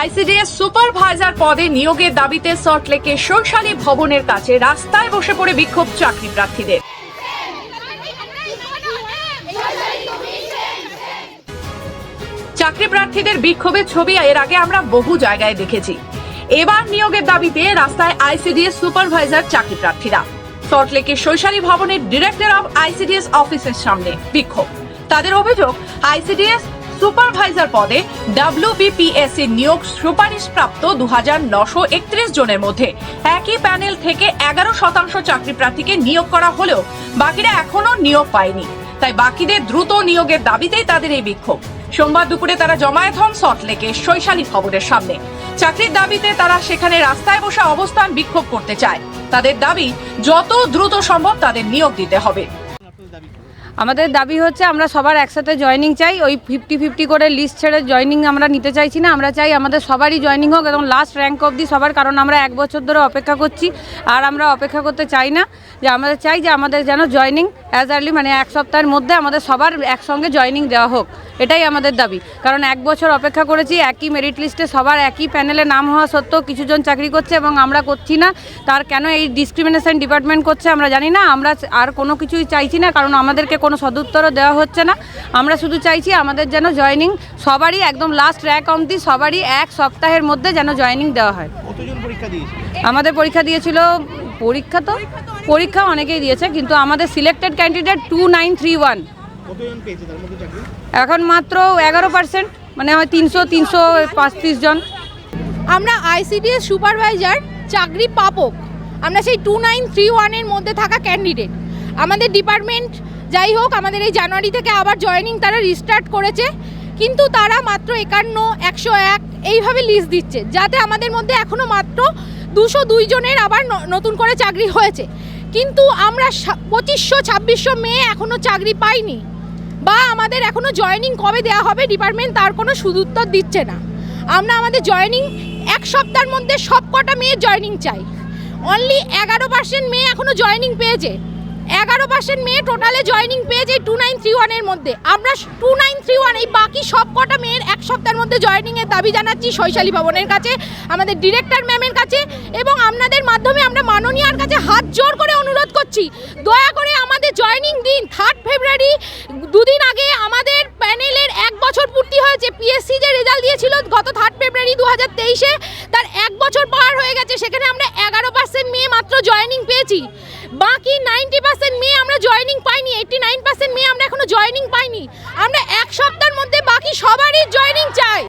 ICDS supervisor পদে নিয়োগের দাবিতে সল্টলেকের সৈশালী ভবনের কাছে রাস্তায় বসে পড়ে বিক্ষোভ চাকরি প্রার্থীদের। চাকরি প্রার্থীদের বিক্ষোভের ছবি এর আগে আমরা বহু জায়গায় দেখেছি। এবার নিয়োগের দাবিতে রাস্তায় আইসিডিএস সুপারভাইজার চাকরি প্রার্থীরা। সল্টলেকের সৈশালী ভবনের ডিরেক্টর অফ আইসিডিএস অফিসের সামনে বিক্ষোভ। তাদের অভিযোগ, আইসিডিএস সুপারভাইজার পদে WBPSC নিয়োগ সুপারিশপ্রাপ্ত 2931 জনের মধ্যে একই প্যানেল থেকে 11% চাকরি প্রার্থীকে নিয়োগ করা হলেও বাকিরা এখনো নিয়োগ পায়নি। তাই বাকিদের দ্রুত নিয়োগের দাবিতেই তাদের এই বিক্ষোভ। সোমবার দুপুরে তারা জমায়েত হন সল্টলেকের সৈশালী ভবনের সামনে। চাকরির দাবিতে তারা সেখানে রাস্তায় বসে অবস্থান বিক্ষোভ করতে চায়। তাদের দাবি, যত দ্রুত সম্ভব তাদের নিয়োগ দিতে হবে। আমাদের দাবি হচ্ছে আমরা সবার একসাথে জয়েনিং চাই। ওই 50-50 করে লিস্ট ছেড়ে জয়েনিং আমরা নিতে চাইছি না। আমরা চাই আমাদের সবারই জয়েনিং হোক এবং লাস্ট র্যাঙ্ক অবধি সবার, কারণ আমরা 1 বছর ধরে অপেক্ষা করছি। আর আমরা অপেক্ষা করতে চাই না, যে আমাদের চাই যে আমাদের যেন জয়েনিং অ্যাজ আর্লি, মানে 1 সপ্তাহের মধ্যে আমাদের সবার একসঙ্গে জয়েনিং দেওয়া হোক। এটাই আমাদের দাবি, কারণ 1 বছর অপেক্ষা করেছি। একই মেরিট লিস্টে সবার একই প্যানেলে নাম হওয়া সত্ত্বেও কিছুজন চাকরি করছে এবং আমরা করছি না। তার কেন এই ডিসক্রিমিনেশন ডিপার্টমেন্ট করছে আমরা জানি না। আমরা আর কোনো কিছুই চাইছি না, কারণ আমাদেরকে কোনো সদুত্তরও দেওয়া হচ্ছে না। আমরা শুধু চাইছি আমাদের যেন জয়েনিং সবারই একদম লাস্ট র্যাঙ্ক অবধি সবারই 1 সপ্তাহের মধ্যে যেন জয়েনিং দেওয়া হয়। কতজন পরীক্ষা দিয়েছে? আমাদের পরীক্ষা দিয়েছিল, পরীক্ষা অনেকেই দিয়েছে, কিন্তু আমাদের সিলেক্টেড ক্যান্ডিডেট 2931। কতজন পেয়েছে তার মধ্যে চাকরি? এখন মাত্র 11%, মানে হয় 335 জন। আমরা আইসিডিএস সুপারভাইজার চাকরি প্রাপক, আমরা সেই 2931-এর মধ্যে থাকা ক্যান্ডিডেট। আমাদের ডিপার্টমেন্ট যাই হোক, আমাদের এই জানুয়ারি থেকে আবার জয়েনিং তারা রিস্টার্ট করেছে, কিন্তু তারা মাত্র 51, 101 এইভাবে লিস্ট দিচ্ছে, যাতে আমাদের মধ্যে এখনও মাত্র 202 জনের আবার নতুন করে চাকরি হয়েছে। কিন্তু আমরা 2500-2600 মেয়ে এখনও চাকরি পাইনি, বা আমাদের এখনও জয়েনিং কবে দেওয়া হবে ডিপার্টমেন্ট তার কোনো সুদুত্তর দিচ্ছে না। আমরা আমাদের জয়েনিং 1 সপ্তাহের মধ্যে সব কটা মেয়ের জয়েনিং চাই। অনলি 11% মেয়ে এখনও জয়েনিং পেয়েছে। 11% মেয়ে টোটালে জয়েনিং পেয়েছে 2931-এর মধ্যে। আমরা 2931 এই বাকি সব কটা মেয়ের 1 সপ্তাহের মধ্যে জয়েনিংয়ের দাবি জানাচ্ছি সৈশালী ভবনের কাছে, আমাদের ডিরেক্টর ম্যামের কাছে, এবং আপনাদের মাধ্যমে আমরা মাননীয়ার কাছে হাত জোর করে অনুরোধ করছি, দয়া করে আমাদের জয়েনিং দিন। 3 ফেব্রুয়ারি, দুদিন আগে আমাদের প্যানেলের 1 বছর পূর্তি হয়েছে। পিএসসি যে রেজাল্ট দিয়েছিল গত 3 ফেব্রুয়ারি 2023-এ, তার 1 বছর পার হয়ে গেছে। সেখানে আমরা 11% মেয়ে মাত্র জয়েনিং পেয়েছি, বাকি 90% মেয়ে আমরা জয়েনিং পাইনি। 89% মেয়ে আমরা এখনো জয়েনিং পাইনি। আমরা 1 সপ্তাহ